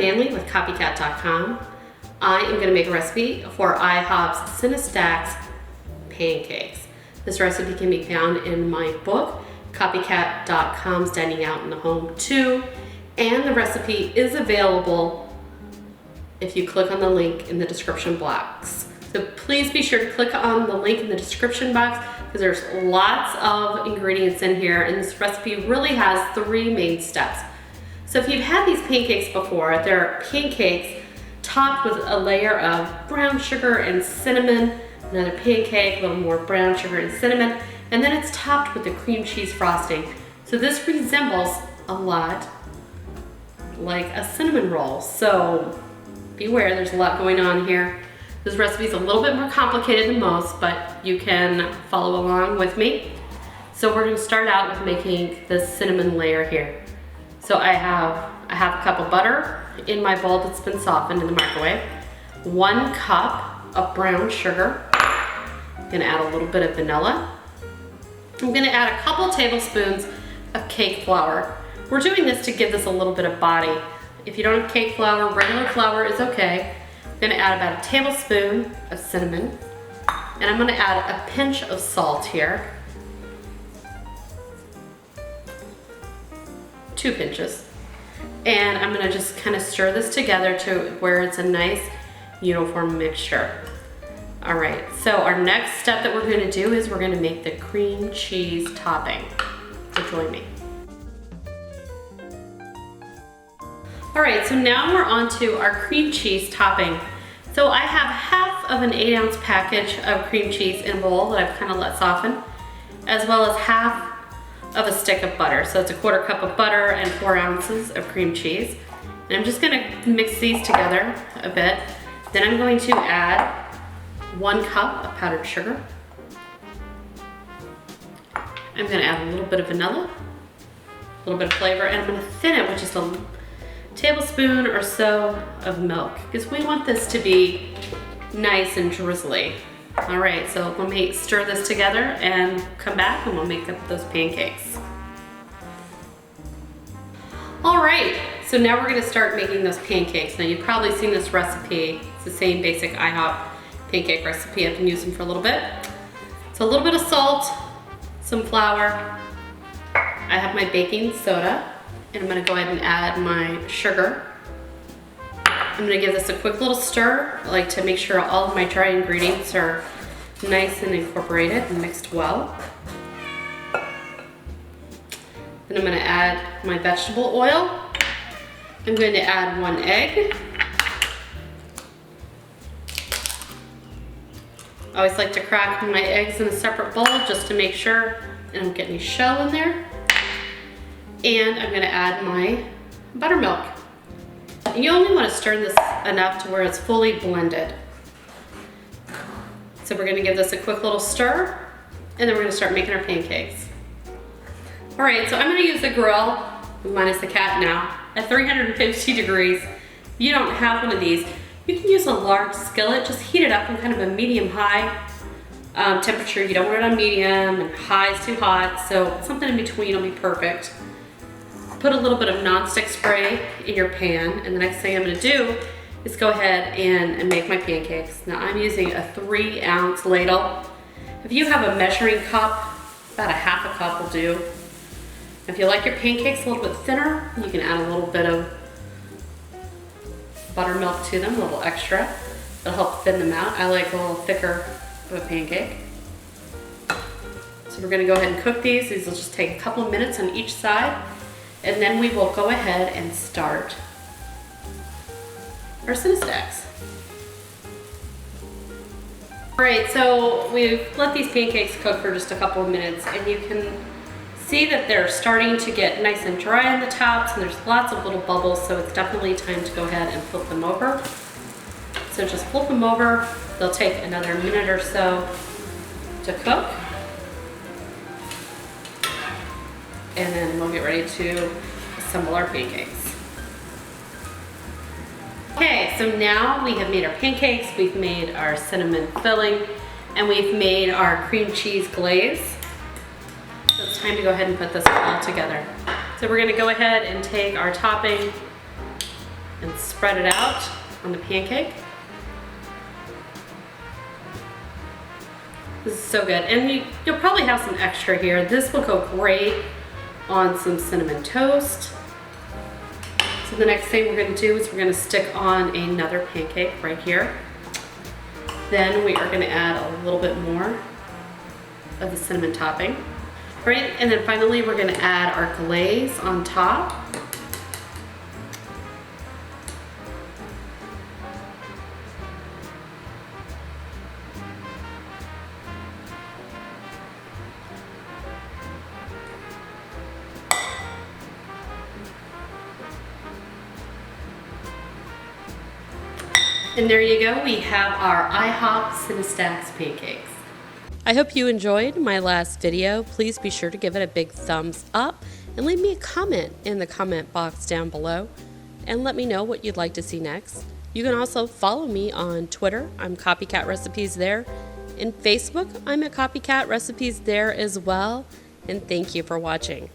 Manley with copycat.com. I am going to make a recipe for IHOP's CinnaStax Pancakes. This recipe can be found in my book, copycat.com's Dining Out in the Home 2, and the recipe is available if you click on the link in the description box. So please be sure to click on the link in the description box because there's lots of ingredients in here, and this recipe really has 3 main steps. So if you've had these pancakes before, they're pancakes topped with a layer of brown sugar and cinnamon, another pancake, a little more brown sugar and cinnamon, and then it's topped with the cream cheese frosting. So this resembles a lot like a cinnamon roll. So beware, there's a lot going on here. This recipe is a little bit more complicated than most, but you can follow along with me. So we're going to start out with making the cinnamon layer here. So I have a half cup of butter in my bowl that's been softened in the microwave, 1 cup of brown sugar. I'm going to add a little bit of vanilla. I'm going to add a couple tablespoons of cake flour. We're doing this to give this a little bit of body. If you don't have cake flour, regular flour is okay. I'm going to add about a tablespoon of cinnamon, and I'm going to add a pinch of salt here. 2 pinches. And I'm going to just kind of stir this together to where it's a nice uniform mixture. All right, so our next step that we're going to do is we're going to make the cream cheese topping. So join me. All right, so now we're on to our cream cheese topping. So I have half of an 8-ounce package of cream cheese in a bowl that I've kind of let soften, as well as half of a stick of butter. So it's a 1/4 cup of butter and 4 ounces of cream cheese. And I'm just gonna mix these together a bit. Then I'm going to add 1 cup of powdered sugar. I'm gonna add a little bit of vanilla, a little bit of flavor, and I'm gonna thin it with just a tablespoon or so of milk because we want this to be nice and drizzly. All right, so let me stir this together and come back and we'll make up those pancakes. All right, so now we're gonna start making those pancakes. Now you've probably seen this recipe. It's the same basic IHOP pancake recipe. I've been using for a little bit. So a little bit of salt, some flour. I have my baking soda, and I'm gonna go ahead and add my sugar. I'm gonna give this a quick little stir. I like to make sure all of my dry ingredients are nice and incorporated and mixed well. Then I'm gonna add my vegetable oil. I'm going to add 1 egg. I always like to crack my eggs in a separate bowl just to make sure I don't get any shell in there. And I'm gonna add my buttermilk. You only want to stir this enough to where it's fully blended. So we're going to give this a quick little stir, and then we're going to start making our pancakes. All right, so I'm going to use the grill, minus the cat now, at 350 degrees. If you don't have one of these, you can use a large skillet. Just heat it up in kind of a medium-high temperature. You don't want it on medium, and high is too hot, so something in between will be perfect. Put a little bit of nonstick spray in your pan, and the next thing I'm gonna do is go ahead and make my pancakes. Now I'm using a 3-ounce ladle. If you have a measuring cup, about a half a cup will do. If you like your pancakes a little bit thinner, you can add a little bit of buttermilk to them, a little extra. It'll help thin them out. I like a little thicker of a pancake. So we're gonna go ahead and cook these. These will just take a couple of minutes on each side. And then we will go ahead and start our CinnaStax. All right, so we've let these pancakes cook for just a couple of minutes, and you can see that they're starting to get nice and dry on the tops, and there's lots of little bubbles, so it's definitely time to go ahead and flip them over. So just flip them over. They'll take another minute or so to cook. And then we'll get ready to assemble our pancakes. Okay, so now we have made our pancakes, we've made our cinnamon filling, and we've made our cream cheese glaze. So it's time to go ahead and put this all together. So we're gonna go ahead and take our topping, and spread it out on the pancake. This is so good. And you'll probably have some extra here. This will go great on some cinnamon toast. So the next thing we're going to do is we're going to stick on another pancake right here. Then we are going to add a little bit more of the cinnamon topping. Right, and then finally we're going to add our glaze on top. And there you go, we have our IHOP CinnaStax Pancakes. I hope you enjoyed my last video. Please be sure to give it a big thumbs up and leave me a comment in the comment box down below and let me know what you'd like to see next. You can also follow me on Twitter. I'm Copycat Recipes there. In Facebook, I'm at Copycat Recipes there as well. And thank you for watching.